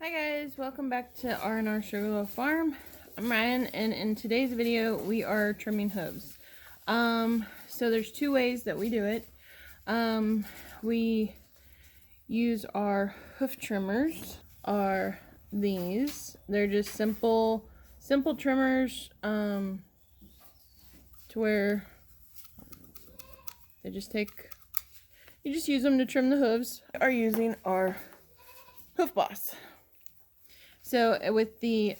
Hi guys, welcome back to R&R Sugarloaf Farm. I'm Ryan, and in today's video we are trimming hooves. So there's two ways that we do it. We use our hoof trimmers, are these. They're just simple trimmers, to where they just you just use them to trim the hooves. We are using our Hoof Boss. So with the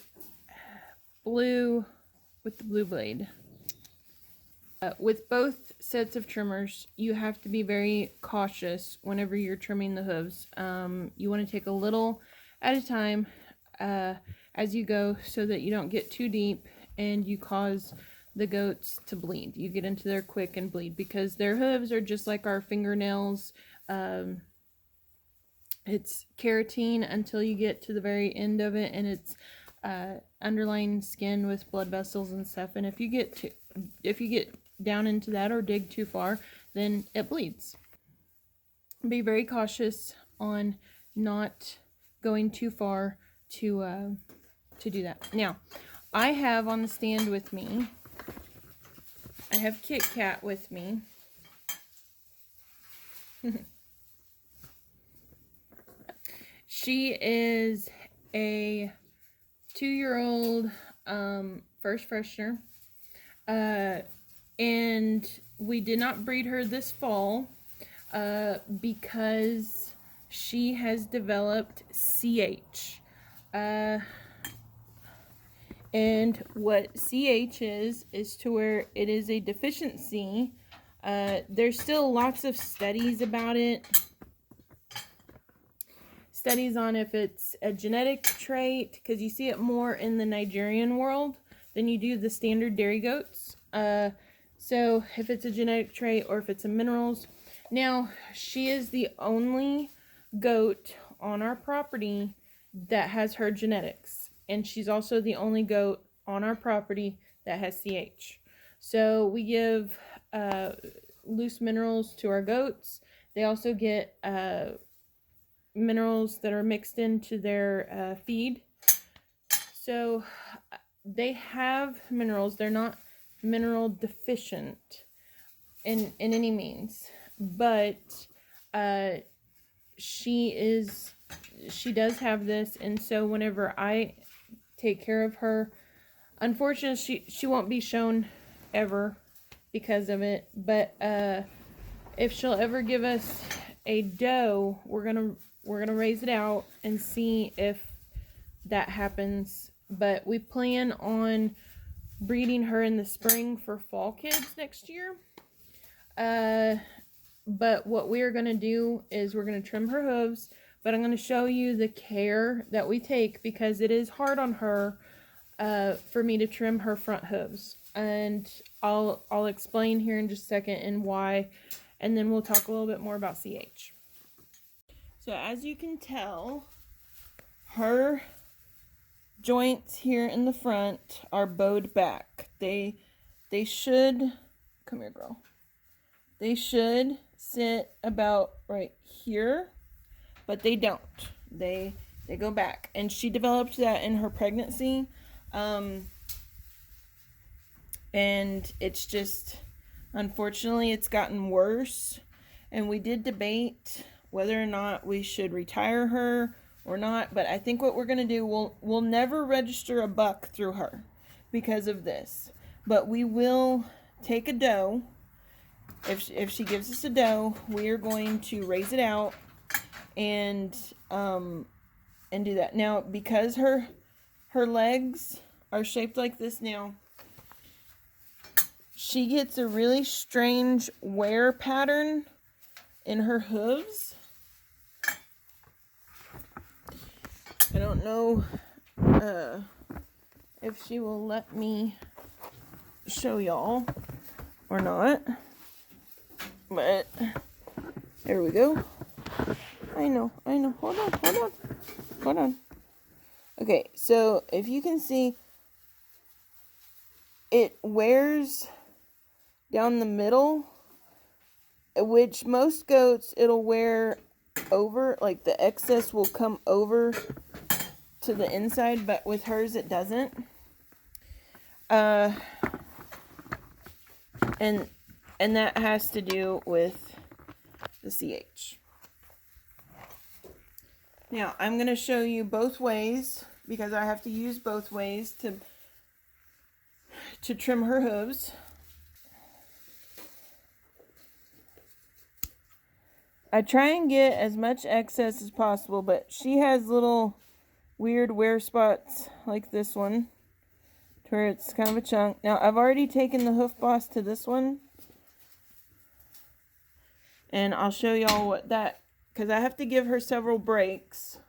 blue blade, with both sets of trimmers, you have to be very cautious whenever you're trimming the hooves. You want to take a little at a time as you go, so that you don't get too deep and you cause the goats to bleed. You get into there quick and bleed, because their hooves are just like our fingernails. It's keratin until you get to the very end of it, and it's underlying skin with blood vessels and stuff. And if you get down into that or dig too far, then it bleeds. Be very cautious on not going too far to do that. Now, I have on the stand with me, I have Kit Kat with me. She is a 2-year-old first freshener, and we did not breed her this fall because she has developed CH. And what CH is to where it is a deficiency. There's still lots of studies about it. Studies on if it's a genetic trait, because you see it more in the Nigerian world than you do the standard dairy goats. So if it's a genetic trait or if it's a minerals. Now, she is the only goat on our property that has her genetics, and she's also the only goat on our property that has CH. So we give loose minerals to our goats. They also get minerals that are mixed into their feed. So they have minerals. They're not mineral deficient in any means, but she does have this. And so whenever I take care of her, unfortunately she won't be shown ever because of it. But if she'll ever give us a doe, we're gonna raise it out and see if that happens. But we plan on breeding her in the spring for fall kids next year. But what we're gonna do is we're gonna trim her hooves, but I'm gonna show you the care that we take, because it is hard on her for me to trim her front hooves. And I'll explain here in just a second and why, and then we'll talk a little bit more about CH. So as you can tell, her joints here in the front are bowed back. They should, come here girl, they should sit about right here, but they don't. They go back, and she developed that in her pregnancy. And it's just, unfortunately, it's gotten worse. And we did debate whether or not we should retire her or not. But I think what we're going to do, we'll never register a buck through her because of this. But we will take a doe. If she gives us a doe, we are going to raise it out and do that. Now, because her legs are shaped like this now, she gets a really strange wear pattern in her hooves. I don't know if she will let me show y'all or not, but there we go. I know. Hold on. Okay, so if you can see, it wears down the middle, which most goats it'll wear over, like the excess will come over to the inside, but with hers it doesn't. And that has to do with the CH. Now, I'm going to show you both ways, because I have to use both ways to trim her hooves. I try and get as much excess as possible, but she has little weird wear spots like this one, to where it's kind of a chunk. Now, I've already taken the hoof boss to this one, and I'll show y'all what that, because I have to give her several breaks.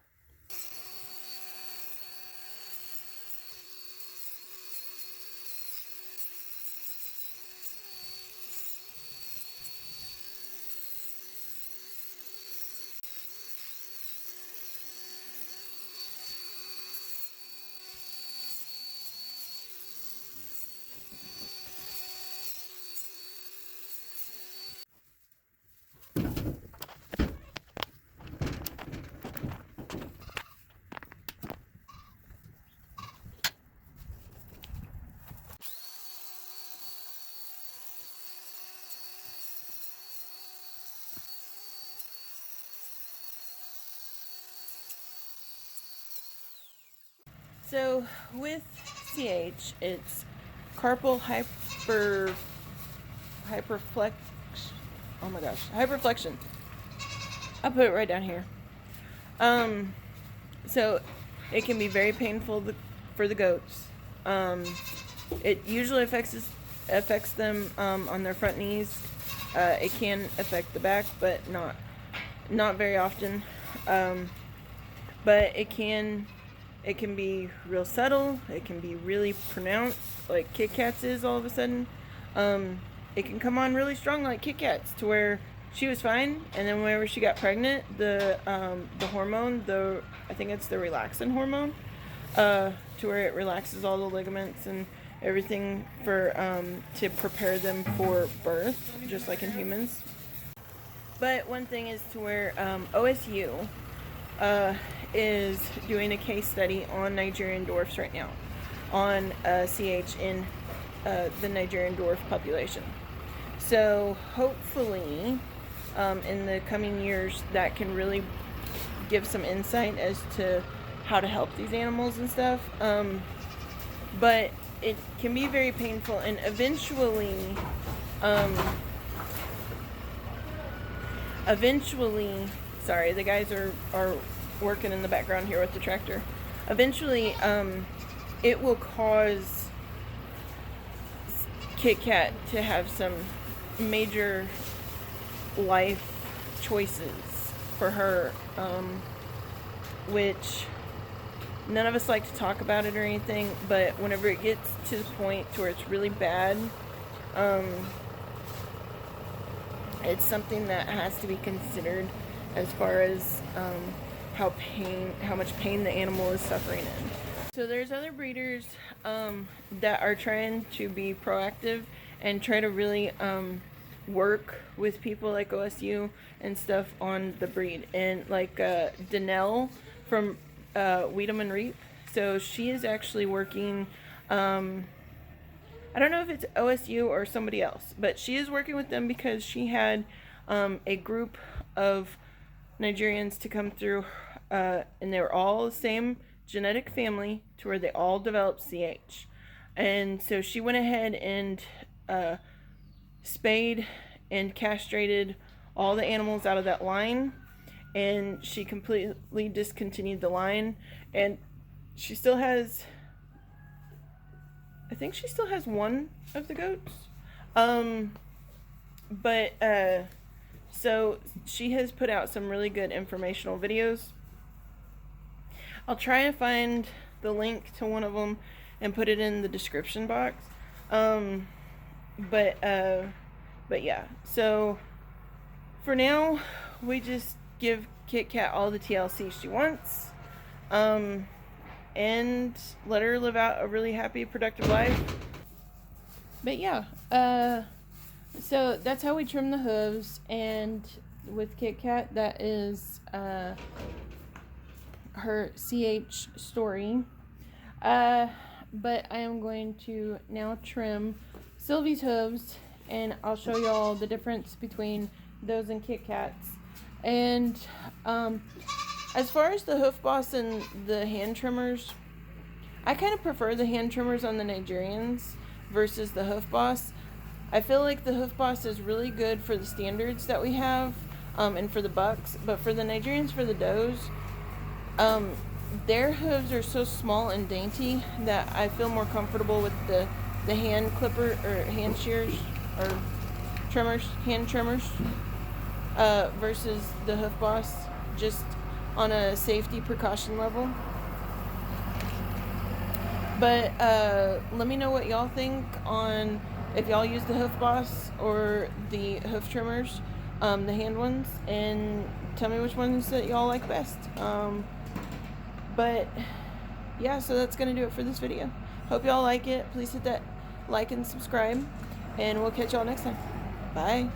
So with CH, it's carpal hyperflex. Oh my gosh, hyperflexion. I'll put it right down here. So it can be very painful for the goats. It usually affects them on their front knees. It can affect the back, but not very often. But it can be real subtle. It can be really pronounced, like Kit Kat's is all of a sudden. It can come on really strong, like Kit Kat's, to where she was fine, and then whenever she got pregnant, the hormone, I think it's the relaxin hormone, to where it relaxes all the ligaments and everything to prepare them for birth, just like in humans. But one thing is to where OSU is doing a case study on Nigerian dwarfs right now, on CH in the Nigerian dwarf population. So hopefully in the coming years that can really give some insight as to how to help these animals and stuff. But it can be very painful, and eventually, sorry, the guys are working in the background here with the tractor. Eventually, it will cause Kit Kat to have some major life choices for her, which none of us like to talk about it or anything, but whenever it gets to the point to where it's really bad, it's something that has to be considered as far as how much pain the animal is suffering in. So there's other breeders that are trying to be proactive and try to really work with people like OSU and stuff on the breed. And like Danelle from Weed'em and Reap. So she is actually working, I don't know if it's OSU or somebody else, but she is working with them because she had a group of Nigerians to come through, and they were all the same genetic family, to where they all developed CH. And so she went ahead and spayed and castrated all the animals out of that line, and she completely discontinued the line, and she still has, I think she still has one of the goats. So she has put out some really good informational videos. I'll try and find the link to one of them and put it in the description box. But yeah, so for now, we just give Kit Kat all the TLC she wants, and let her live out a really happy, productive life. But yeah, so that's how we trim the hooves, and with Kit Kat, that is her CH story. But I am going to now trim Sylvie's hooves, and I'll show y'all the difference between those and Kit Kats. And as far as the Hoof Boss and the hand trimmers, I kind of prefer the hand trimmers on the Nigerians versus the Hoof Boss. I feel like the Hoof Boss is really good for the standards that we have, and for the bucks, but for the Nigerians, for the does, their hooves are so small and dainty that I feel more comfortable with the hand clipper or hand shears or trimmers, hand trimmers, versus the Hoof Boss, just on a safety precaution level. But let me know what y'all think on if y'all use the Hoof Boss or the hoof trimmers, the hand ones, and tell me which ones that y'all like best. But yeah, so that's gonna do it for this video. Hope y'all like it. Please hit that like and subscribe, and we'll catch y'all next time. Bye.